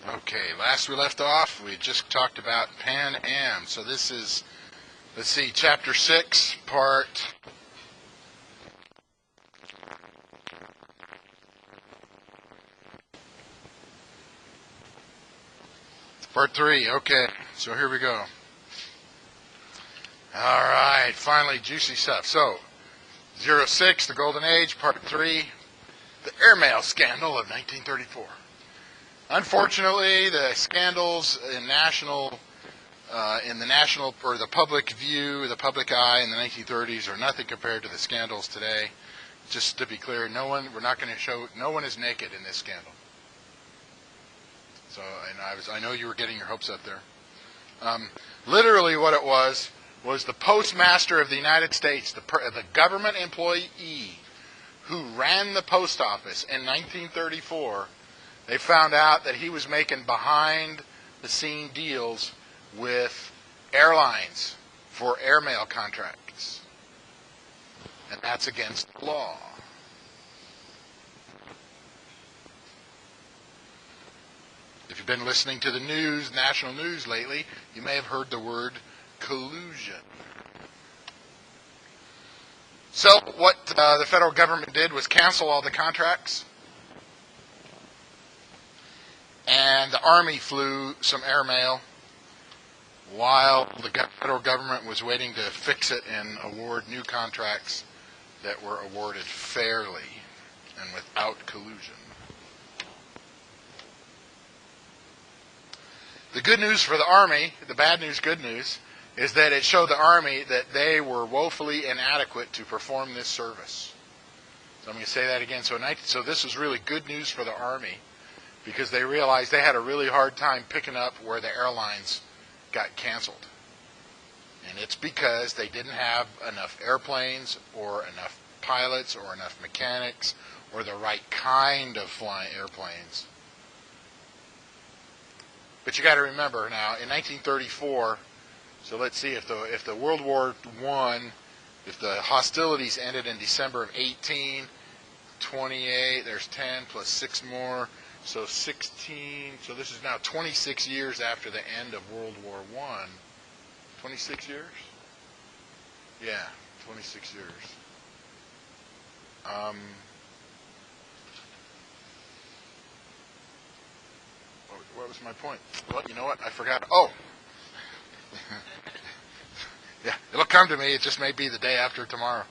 Okay, last we left off, we just talked about Pan Am. So this is, let's see, Chapter 6, Part 3. Okay, so here we go. All right, finally, juicy stuff. So, 06, the Golden Age, Part 3, the airmail scandal of 1934. Unfortunately, the scandals in the national or the public view, the public eye in the 1930s are nothing compared to the scandals today. Just to be clear, no one is naked in this scandal. So, and I know you were getting your hopes up there. Literally, what it was the postmaster of the United States, the government employee who ran the post office in 1934. They found out that he was making behind-the-scene deals with airlines for airmail contracts. And that's against the law. If you've been listening to the news, national news lately, you may have heard the word collusion. So what the federal government did was cancel all the contracts. And the Army flew some airmail while the federal government was waiting to fix it and award new contracts that were awarded fairly and without collusion. The good news for the Army, the bad news, good news, is that it showed the Army that they were woefully inadequate to perform this service. So I'm going to say that again. So this was really good news for the Army, because they realized they had a really hard time picking up where the airlines got canceled. And it's because they didn't have enough airplanes or enough pilots or enough mechanics or the right kind of flying airplanes. But you got to remember now, in 1934, so let's see, if the World War I, if the hostilities ended in December of 1828, there's 10 plus 6 more, so 16, so this is now 26 years after the end of World War I. 26 years? Yeah, 26 years. What was my point? Well, you know what? I forgot. Oh! Yeah, it'll come to me. It just may be the day after tomorrow.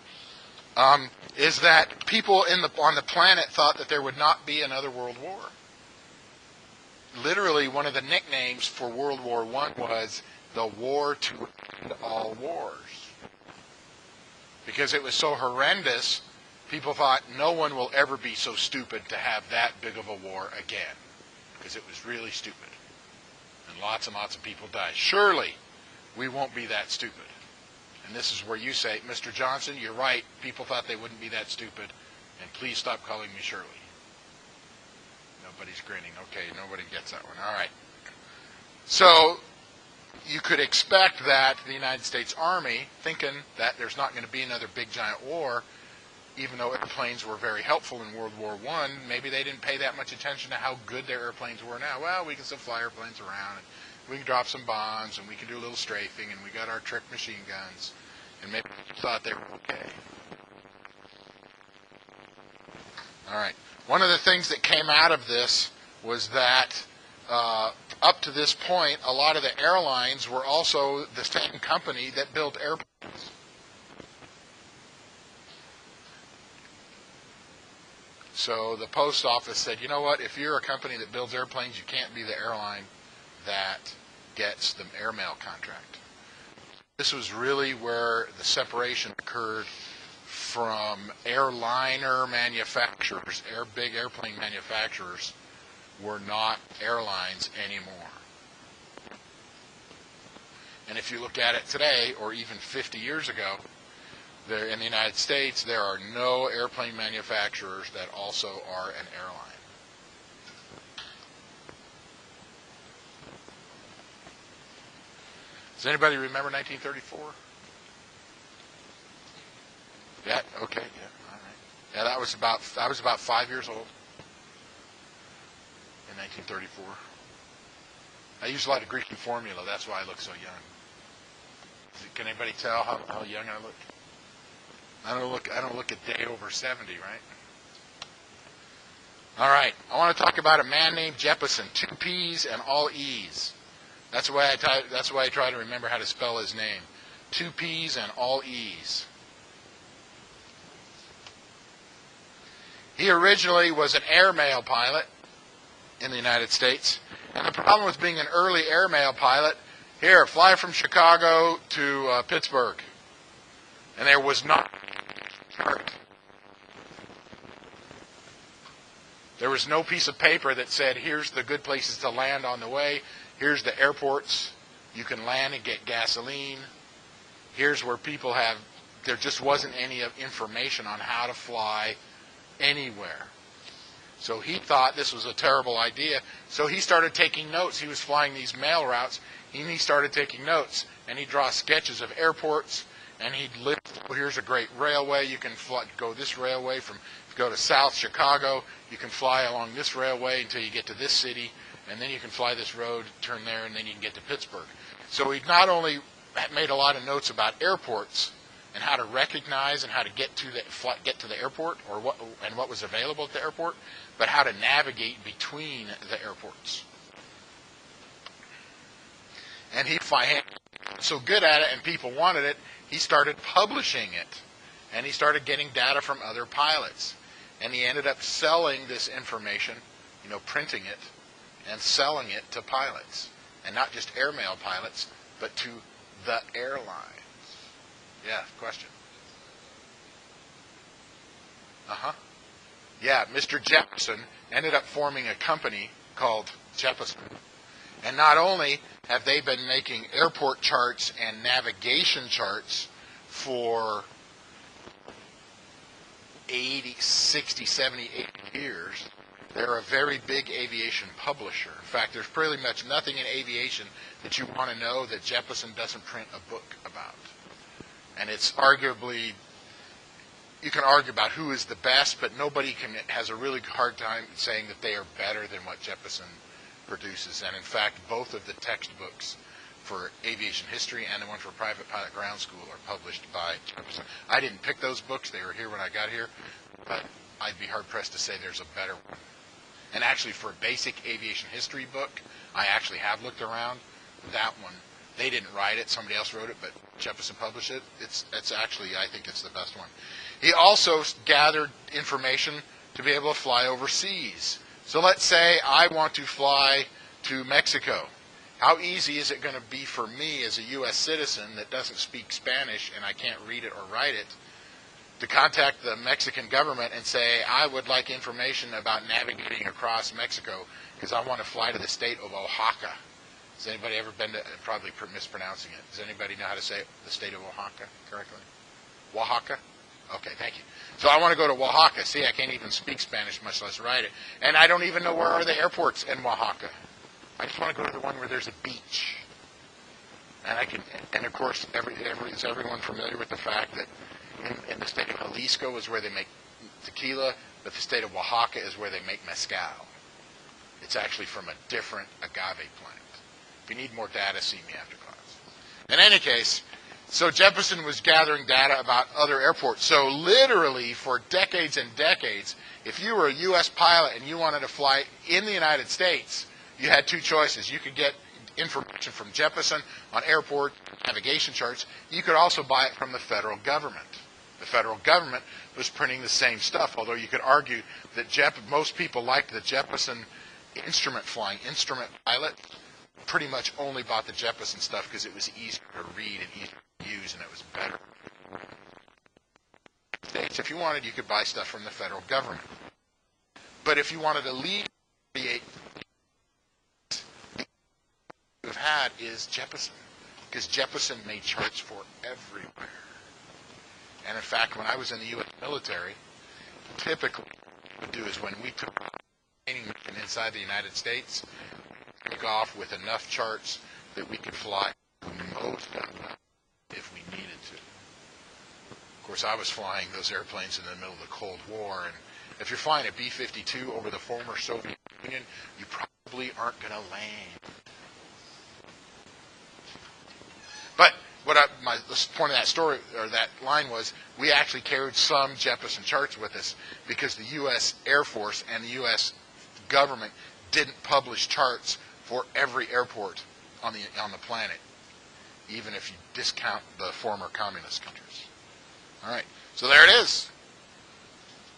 Is that people on the planet thought that there would not be another World War. Literally, one of the nicknames for World War I was the war to end all wars. Because it was so horrendous, people thought no one will ever be so stupid to have that big of a war again. Because it was really stupid. And lots of people died. Surely, we won't be that stupid. And this is where you say, Mr. Johnson, you're right. People thought they wouldn't be that stupid. And please stop calling me Shirley. Nobody's grinning. Okay, nobody gets that one. All right. So you could expect that the United States Army, thinking that there's not going to be another big giant war, even though airplanes were very helpful in World War I, maybe they didn't pay that much attention to how good their airplanes were now. Well, we can still fly airplanes around, and we can drop some bombs, and we can do a little strafing, and we got our trick machine guns, and maybe they thought they were okay. All right. One of the things that came out of this was that up to this point, a lot of the airlines were also the same company that built airplanes. So the post office said, you know what, if you're a company that builds airplanes, you can't be the airline that gets the airmail contract. This was really where the separation occurred from airliner manufacturers. Big airplane manufacturers were not airlines anymore. And if you look at it today, or even 50 years ago, there in the United States, there are no airplane manufacturers that also are an airline. Does anybody remember 1934? Yeah. Okay. Yeah. All right. Yeah, I was about 5 years old in 1934. I use a lot of Greek formula. That's why I look so young. Can anybody tell how young I look? I don't look a day over 70, right? All right. I want to talk about a man named Jeppesen. 2 P's and all E's. That's why I try to remember how to spell his name. 2 P's and all E's. He originally was an airmail pilot in the United States. And the problem with being an early airmail pilot, here, fly from Chicago to Pittsburgh. And there was not a chart. There was no piece of paper that said, here's the good places to land on the way. Here's the airports you can land and get gasoline. Here's where people have, there just wasn't any information on how to fly anywhere. So he thought this was a terrible idea. So he started taking notes. He was flying these mail routes, and he started taking notes. And he'd draw sketches of airports, and he'd list, well, here's a great railway. You can go this railway from, if you go to South Chicago, you can fly along this railway until you get to this city, and then you can fly this road, turn there, and then you can get to Pittsburgh. So he not only made a lot of notes about airports and how to recognize and how to get to the airport, or what was available at the airport, but how to navigate between the airports. And he so good at it, and people wanted it, he started publishing it, and he started getting data from other pilots, and he ended up selling this information, printing it and selling it to pilots, and not just airmail pilots, but to the airlines. Yeah, question. Yeah, Mr. Jeppesen ended up forming a company called Jeppesen. And not only have they been making airport charts and navigation charts for 80, 60, 70, 80 years, they're a very big aviation publisher. In fact, there's pretty much nothing in aviation that you want to know that Jeppesen doesn't print a book about. And it's arguably, you can argue about who is the best, but nobody has a really hard time saying that they are better than what Jeppesen produces. And in fact, both of the textbooks for aviation history and the one for private pilot ground school are published by Jeppesen. I didn't pick those books. They were here when I got here, but I'd be hard-pressed to say there's a better one. And actually, for a basic aviation history book, I actually have looked around. That one, they didn't write it. Somebody else wrote it, but Jeppesen published it. It's actually, I think it's the best one. He also gathered information to be able to fly overseas. So let's say I want to fly to Mexico. How easy is it going to be for me as a U.S. citizen that doesn't speak Spanish and I can't read it or write it to contact the Mexican government and say, I would like information about navigating across Mexico because I want to fly to the state of Oaxaca. Has anybody ever been to, probably mispronouncing it, does anybody know how to say it, the state of Oaxaca correctly? Oaxaca? Okay, thank you. So I want to go to Oaxaca. See, I can't even speak Spanish, much less write it. And I don't even know where are the airports in Oaxaca. I just want to go to the one where there's a beach. And and of course, is everyone familiar with the fact that in the state of Jalisco is where they make tequila, but the state of Oaxaca is where they make mezcal. It's actually from a different agave plant. If you need more data, see me after class. In any case, so Jeppesen was gathering data about other airports. So literally for decades and decades, if you were a U.S. pilot and you wanted to fly in the United States, you had 2 choices. You could get information from Jeppesen on airport navigation charts. You could also buy it from the federal government. The federal government was printing the same stuff, although you could argue that most people liked the Jeppesen instrument pilot, pretty much only bought the Jeppesen stuff because it was easier to read and easier to use, and it was better. If you wanted, you could buy stuff from the federal government. But if you wanted to leave, you've had is Jeppesen, because Jeppesen made charts for everywhere. And in fact, when I was in the U.S. military, typically what we would do is when we took training mission inside the United States, take off with enough charts that we could fly most of them if we needed to. Of course, I was flying those airplanes in the middle of the Cold War, and if you're flying a B-52 over the former Soviet Union, you probably aren't going to land But the point of that story, or that line was, we actually carried some Jeppesen charts with us because the U.S. Air Force and the U.S. government didn't publish charts for every airport on the planet, even if you discount the former communist countries. All right, so there it is.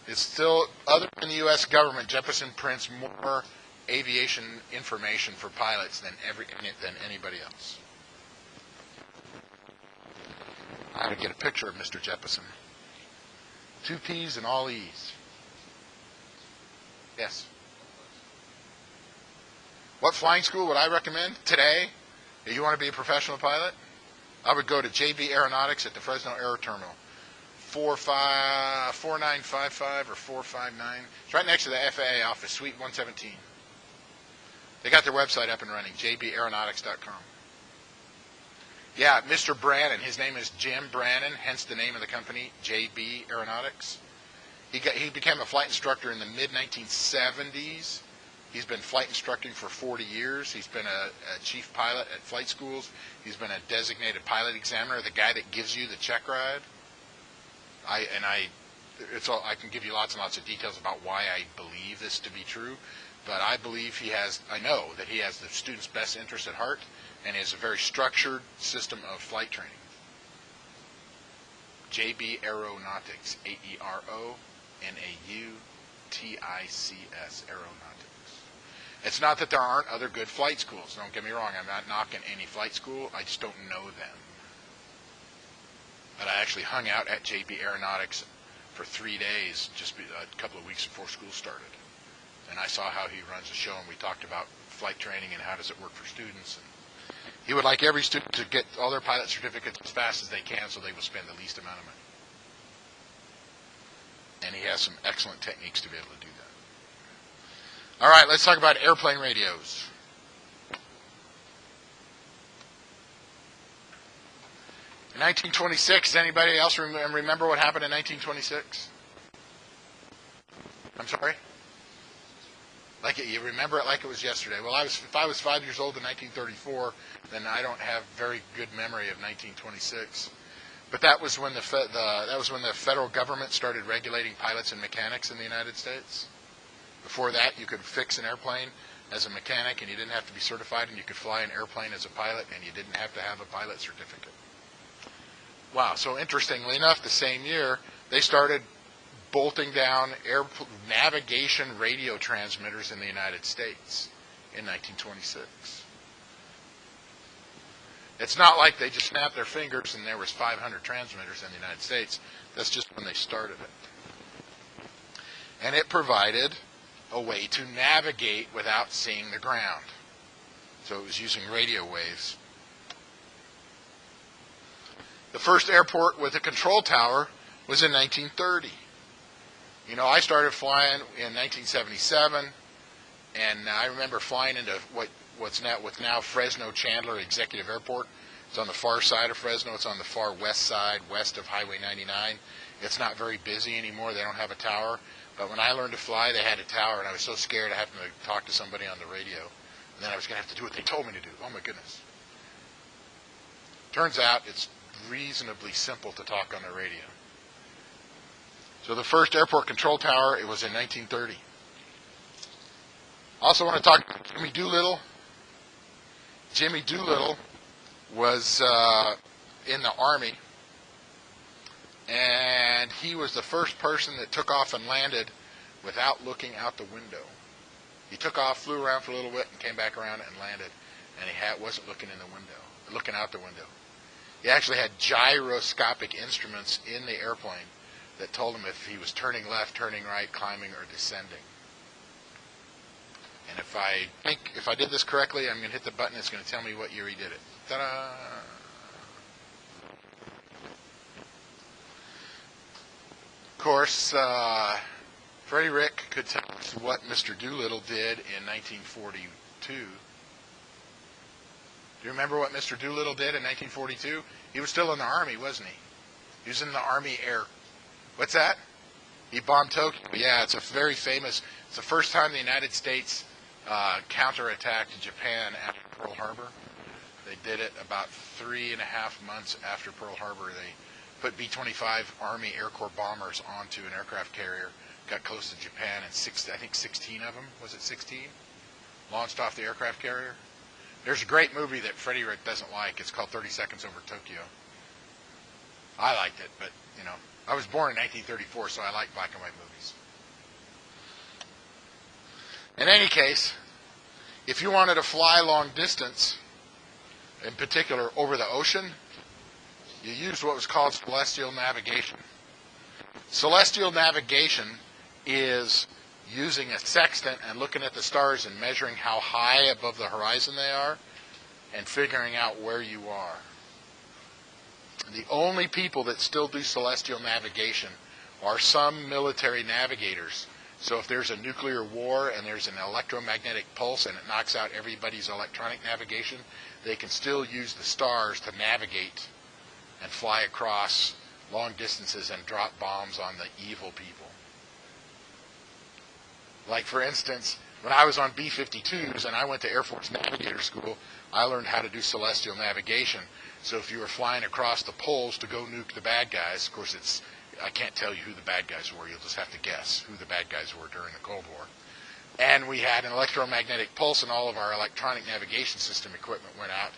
It's still, other than the U.S. government, Jeppesen prints more aviation information for pilots than anybody else. I had to get a picture of Mr. Jeppesen. 2 P's and all E's. Yes. What flying school would I recommend today? If you want to be a professional pilot, I would go to JB Aeronautics at the Fresno Air Terminal. 4955 or 459. It's right next to the FAA office, Suite 117. They got their website up and running, jbaeronautics.com. Yeah, Mr. Brannon, his name is Jim Brannon, hence the name of the company, JB Aeronautics. He became a flight instructor in the mid-1970s. He's been flight instructing for 40 years. He's been a chief pilot at flight schools. He's been a designated pilot examiner, the guy that gives you the check ride. I can give you lots and lots of details about why I believe this to be true, but I know that he has the student's best interest at heart, and he has a very structured system of flight training. JB Aeronautics, AERONAUTICS, Aeronautics. It's not that there aren't other good flight schools. Don't get me wrong. I'm not knocking any flight school. I just don't know them. But I actually hung out at JB Aeronautics for 3 days, just a couple of weeks before school started. And I saw how he runs the show, and we talked about flight training and how does it work for students. And he would like every student to get all their pilot certificates as fast as they can so they will spend the least amount of money. And he has some excellent techniques to be able to do that. All right, let's talk about airplane radios. In 1926, does anybody else remember what happened in 1926? I'm sorry? You remember it like it was yesterday. Well, if I was 5 years old in 1934, then I don't have very good memory of 1926. But that was when the federal government started regulating pilots and mechanics in the United States. Before that, you could fix an airplane as a mechanic, and you didn't have to be certified, and you could fly an airplane as a pilot, and you didn't have to have a pilot certificate. Wow, so interestingly enough, the same year, they started bolting down navigation radio transmitters in the United States in 1926. It's not like they just snapped their fingers and there was 500 transmitters in the United States. That's just when they started it. And it provided a way to navigate without seeing the ground. So it was using radio waves. The first airport with a control tower was in 1930. You know, I started flying in 1977, and I remember flying into what's now Fresno Chandler Executive Airport. It's on the far side of Fresno. It's on the far west side, west of Highway 99. It's not very busy anymore. They don't have a tower. But when I learned to fly, they had a tower, and I was so scared I had to talk to somebody on the radio. And then I was going to have to do what they told me to do. Oh, my goodness. Turns out it's reasonably simple to talk on the radio. So the first airport control tower, it was in 1930. Also want to talk about Jimmy Doolittle. Jimmy Doolittle was in the Army, and he was the first person that took off and landed without looking out the window. He took off, flew around for a little bit, and came back around and landed, and he wasn't looking out the window. He actually had gyroscopic instruments in the airplane that told him if he was turning left, turning right, climbing, or descending. And if I did this correctly, I'm going to hit the button. It's going to tell me what year he did it. Ta-da! Of course, Freddie Rick could tell us what Mr. Doolittle did in 1942. Do you remember what Mr. Doolittle did in 1942? He was still in the Army, wasn't he? He was in the Army Air. What's that? He bombed Tokyo. Yeah, it's a very famous. It's the first time the United States counterattacked Japan after Pearl Harbor. They did it about 3.5 months after Pearl Harbor. They put B-25 Army Air Corps bombers onto an aircraft carrier, got close to Japan, and I think 16 of them, was it 16? Launched off the aircraft carrier. There's a great movie that Freddie doesn't like. It's called 30 Seconds Over Tokyo. I liked it, but, you know, I was born in 1934, so I like black and white movies. In any case, if you wanted to fly long distance, in particular over the ocean, you used what was called celestial navigation. Celestial navigation is using a sextant and looking at the stars and measuring how high above the horizon they are and figuring out where you are. The only people that still do celestial navigation are some military navigators. So if there's a nuclear war and there's an electromagnetic pulse and it knocks out everybody's electronic navigation, they can still use the stars to navigate and fly across long distances and drop bombs on the evil people. Like, for instance, when I was on B-52s and I went to Air Force Navigator School, I learned how to do celestial navigation. So if you were flying across the poles to go nuke the bad guys, of course I can't tell you who the bad guys were. You'll just have to guess who the bad guys were during the Cold War. And we had an electromagnetic pulse and all of our electronic navigation system equipment went out.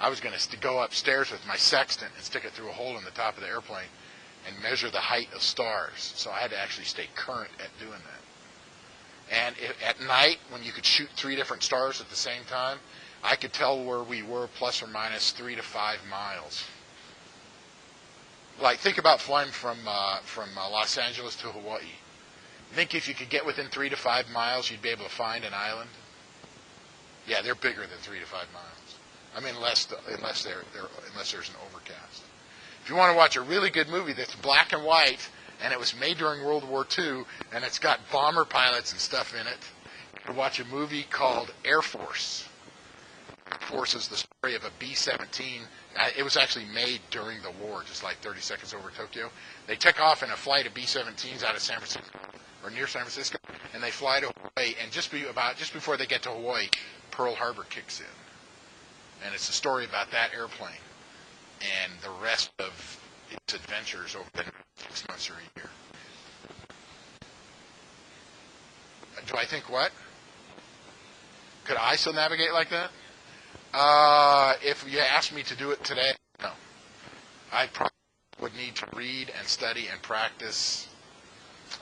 I was going to go upstairs with my sextant and stick it through a hole in the top of the airplane and measure the height of stars. So I had to actually stay current at doing that. And at night, when you could shoot 3 different stars at the same time, I could tell where we were plus or minus 3 to 5 miles. Like, think about flying from Los Angeles to Hawaii. Think if you could get within 3 to 5 miles, you'd be able to find an island? Yeah, they're bigger than 3 to 5 miles. I mean, unless there's an overcast. If you want to watch a really good movie that's black and white, and it was made during World War II, and it's got bomber pilots and stuff in it, you can watch a movie called Air Force. Air Force is the story of a B-17. It was actually made during the war, just like 30 Seconds Over Tokyo. They took off in a flight of B-17s out of San Francisco, or near San Francisco, and they fly to Hawaii, and just before they get to Hawaii, Pearl Harbor kicks in. And it's a story about that airplane and the rest of its adventures over the next 6 months or a year. Do I think what? Could I still navigate like that? If you asked me to do it today, no. I probably would need to read and study and practice,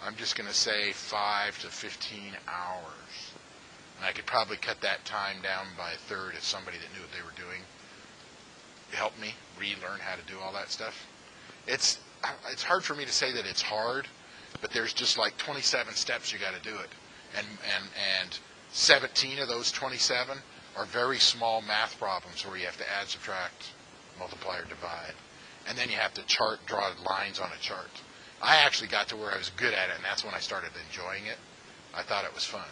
I'm just going to say 5 to 15 hours. And I could probably cut that time down by a third if somebody that knew what they were doing helped me relearn how to do all that stuff. It's hard for me to say that it's hard, but there's just like 27 steps you got to do it. And 17 of those 27 are very small math problems where you have to add, subtract, multiply, or divide. And then you have to draw lines on a chart. I actually got to where I was good at it, and that's when I started enjoying it. I thought it was fun.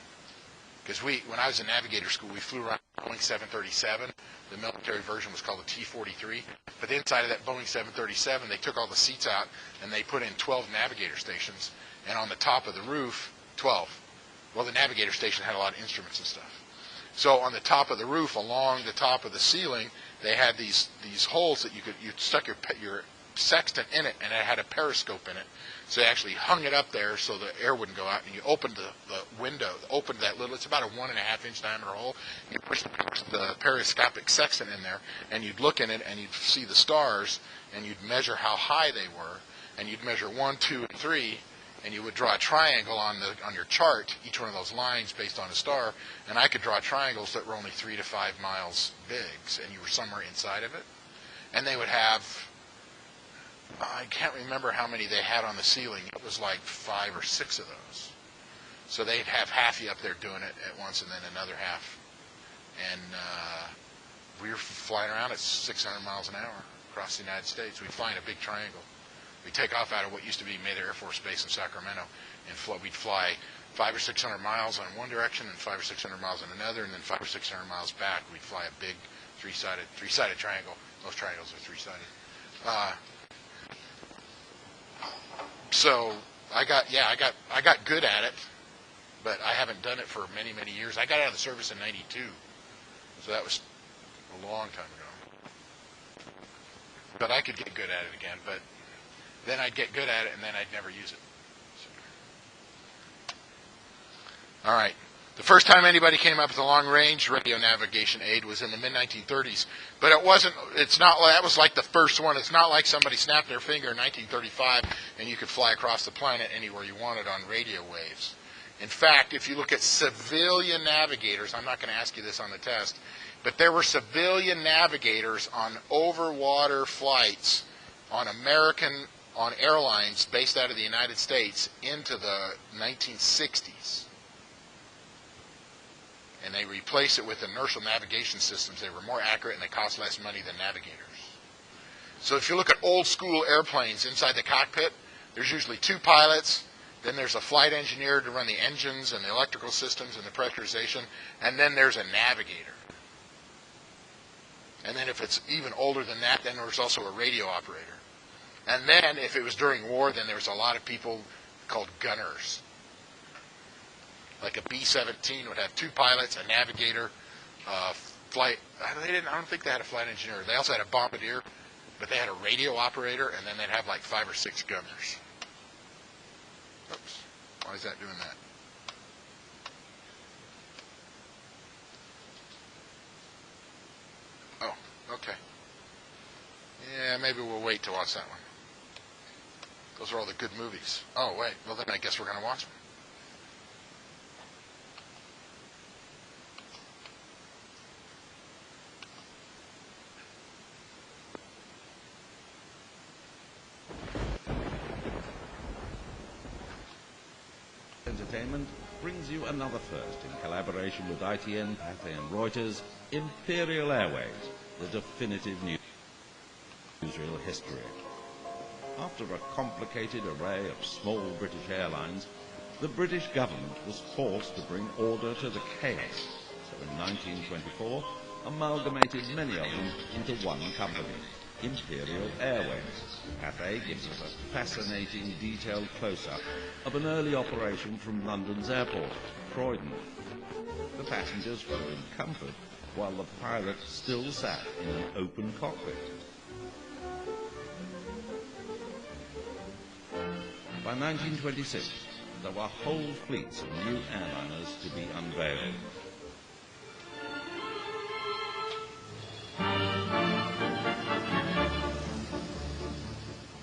Because when I was in navigator school, we flew around Boeing 737. The military version was called the T-43. But inside of that Boeing 737, they took all the seats out, and they put in 12 navigator stations. And on the top of the roof, 12. Well, the navigator station had a lot of instruments and stuff. So on the top of the roof, along the top of the ceiling, they had these holes that you stuck your sextant in it, and it had a periscope in it. So they actually hung it up there so the air wouldn't go out, and you opened the window, opened that little, it's about a 1.5 inch diameter hole, you push the periscopic sextant in there, and you'd look in it, and you'd see the stars, and you'd measure how high they were, and you'd measure 1, 2, and 3, and you would draw a triangle on your chart, each one of those lines based on a star, and I could draw triangles that were only 3 to 5 miles big, and you were somewhere inside of it. And they would have, I can't remember how many they had on the ceiling. It was like 5 or 6 of those. So they'd have half you up there doing it at once, and then another half. And we were flying around at 600 miles an hour across the United States. We'd fly in a big triangle. We'd take off out of what used to be Mather Air Force Base in Sacramento, and we'd fly 500 or 600 miles on one direction and 500 or 600 miles on another, and then 500 or 600 miles back. We'd fly a big three-sided triangle. Those triangles are three-sided. So I got good at it, but I haven't done it for many years. I got out of the service in '92, so that was a long time ago. but I could get good at it again. But then I'd get good at it, and then I'd never use it. So. All right. The first time anybody came up with a long-range radio navigation aid was in the mid-1930s, but it wasn't. It's not. That was like the first one. It's not like somebody snapped their finger in 1935 and you could fly across the planet anywhere you wanted on radio waves. In fact, if you look at civilian navigators, I'm not going to ask you this on the test, but there were civilian navigators on overwater flights on airlines based out of the United States into the 1960s. And they replaced it with inertial navigation systems. They were more accurate and they cost less money than navigators. So if you look at old school airplanes inside the cockpit, there's usually two pilots, then there's a flight engineer to run the engines and the electrical systems and the pressurization, and then there's a navigator. And then if it's even older than that, then there's also a radio operator. And then if it was during war, then there was a lot of people called gunners. Like a B-17 would have two pilots, a navigator, flight. I don't think they had a flight engineer. They also had a bombardier, but they had a radio operator, and then they'd have like 5 or 6 gunners. Oops. Why is that doing that? Oh, okay. Yeah, maybe we'll wait to watch that one. Those are all the good movies. Oh, wait. Well, then I guess we're going to watch them. Entertainment brings you another first in collaboration with ITN, Pathé and Reuters, Imperial Airways, the definitive newsreel history. After a complicated array of small British airlines, the British government was forced to bring order to the chaos, so in 1924 amalgamated many of them into one company, Imperial Airways. Pathé gives us a fascinating, detailed close-up of an early operation from London's airport, Croydon. The passengers were in comfort, while the pilot still sat in an open cockpit. By 1926, there were whole fleets of new airliners to be unveiled.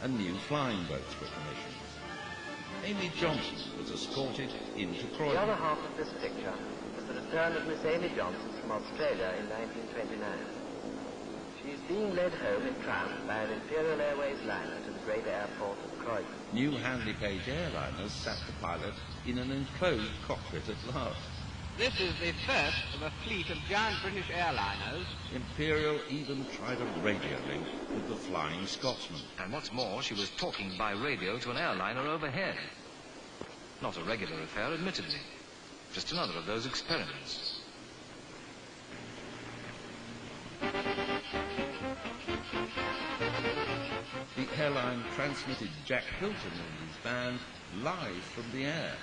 And new flying boats were commissioned. Amy Johnson was escorted into Croydon. The other half of this picture is the return of Miss Amy Johnson from Australia in 1929. She is being led home in triumph by an Imperial Airways liner to the great airport of Croydon. New Handley-Page airliners sat the pilot in an enclosed cockpit at last. This is the first of a fleet of giant British airliners. Imperial even tried a radio link with the Flying Scotsman. And what's more, she was talking by radio to an airliner overhead. Not a regular affair, admittedly. Just another of those experiments. The airline transmitted Jack Hilton and his band live from the air,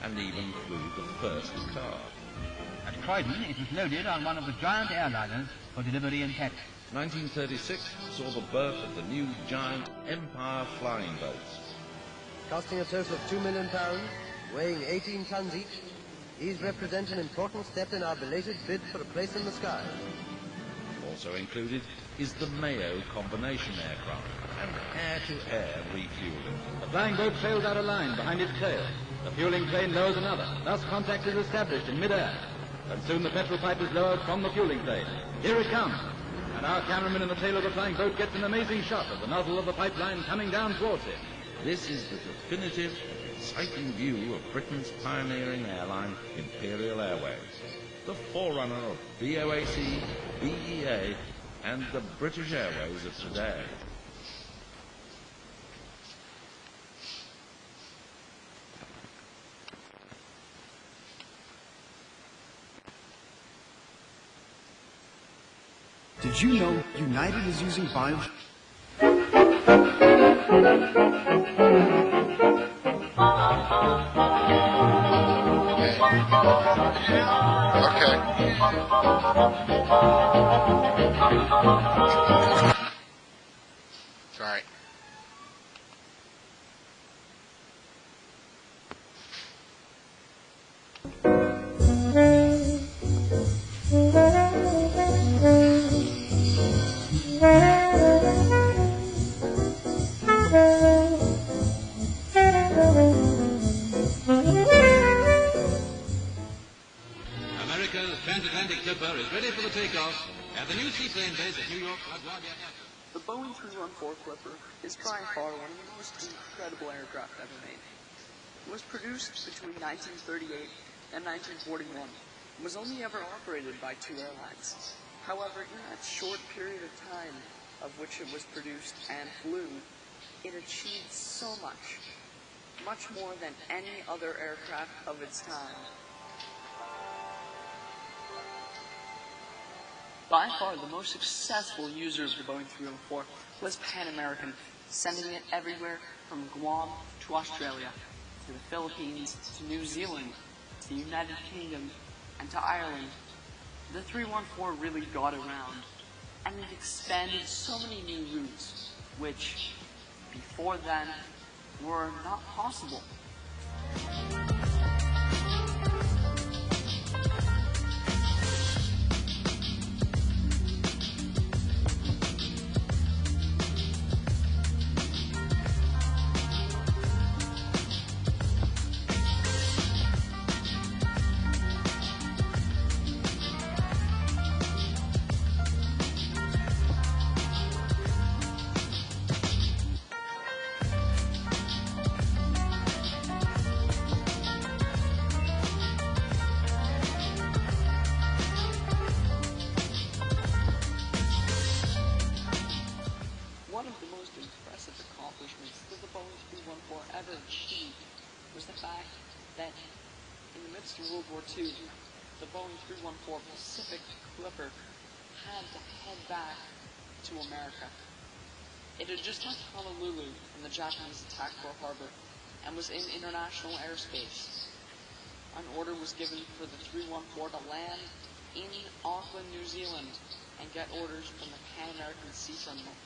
and even flew the first car. At Croydon, it was loaded on one of the giant airliners for delivery in Paris. 1936 saw the birth of the new giant Empire flying boats. Costing a total of £2 million, weighing 18 tons each, these represent an important step in our belated bid for a place in the sky. Also included is the Mayo combination aircraft and air-to-air refueling. The flying boat sails out a line behind its tail. The fueling plane lowers another. Thus contact is established in mid-air. And soon the petrol pipe is lowered from the fueling plane. Here it comes. And our cameraman in the tail of the flying boat gets an amazing shot of the nozzle of the pipeline coming down towards him. This is the definitive, exciting view of Britain's pioneering airline, Imperial Airways, the forerunner of BOAC, BEA, and the British Airways of today. Did you know United is using bio... Okay. America's transatlantic Clipper is ready for the takeoff at the new seaplane base at New York LaGuardia Airport. The Boeing 314 Clipper is by far one of the most incredible aircraft ever made. It was produced between 1938 and 1941 and was only ever operated by 2 airlines. However, in that short period of time of which it was produced and flew, it achieved so much, much more than any other aircraft of its time. By far, the most successful user of the Boeing 304 was Pan American, sending it everywhere from Guam to Australia, to the Philippines, to New Zealand, to the United Kingdom, and to Ireland. The 314 really got around, and it expanded so many new routes, which, before then, were not possible. One of the most impressive accomplishments that the Boeing 314 ever achieved was the fact that in the midst of World War II, the Boeing 314 Pacific Clipper had to head back to America. It had just left Honolulu in the Japanese attack Pearl Harbor and was in international airspace. An order was given for the 314 to land in Auckland, New Zealand, and get orders from the Pan American Sea Terminal.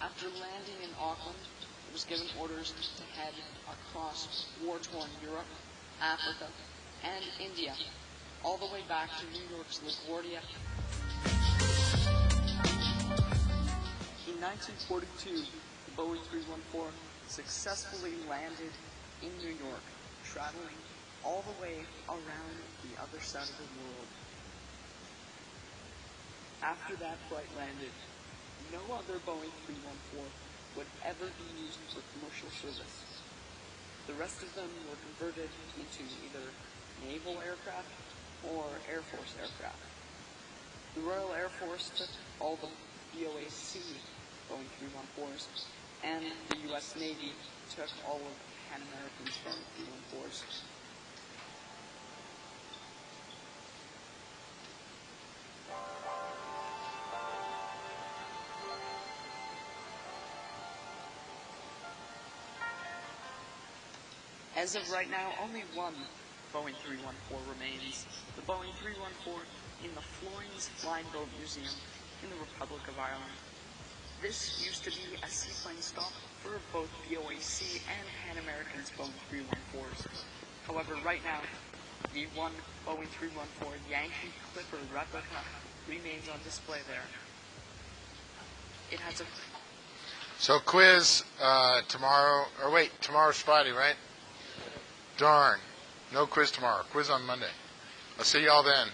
After landing in Auckland, it was given orders to head across war-torn Europe, Africa, and India, all the way back to New York's LaGuardia. In 1942, the Boeing 314 successfully landed in New York, traveling all the way around the other side of the world. After that flight landed, no other Boeing 314 would ever be used for commercial service. The rest of them were converted into either naval aircraft or Air Force aircraft. The Royal Air Force took all the BOAC Boeing 314s, and the U.S. Navy took all of Pan American's Boeing 314s. As of right now, only one Boeing 314 remains, the Boeing 314 in the Floynes Flying Boat Museum in the Republic of Ireland. This used to be a seaplane stop for both BOAC and Pan American's Boeing 314s. However, right now, the one Boeing 314 Yankee Clipper replica remains on display there. It has a... So quiz tomorrow, or wait, tomorrow's Friday, right? Darn. No quiz tomorrow. Quiz on Monday. I'll see y'all then.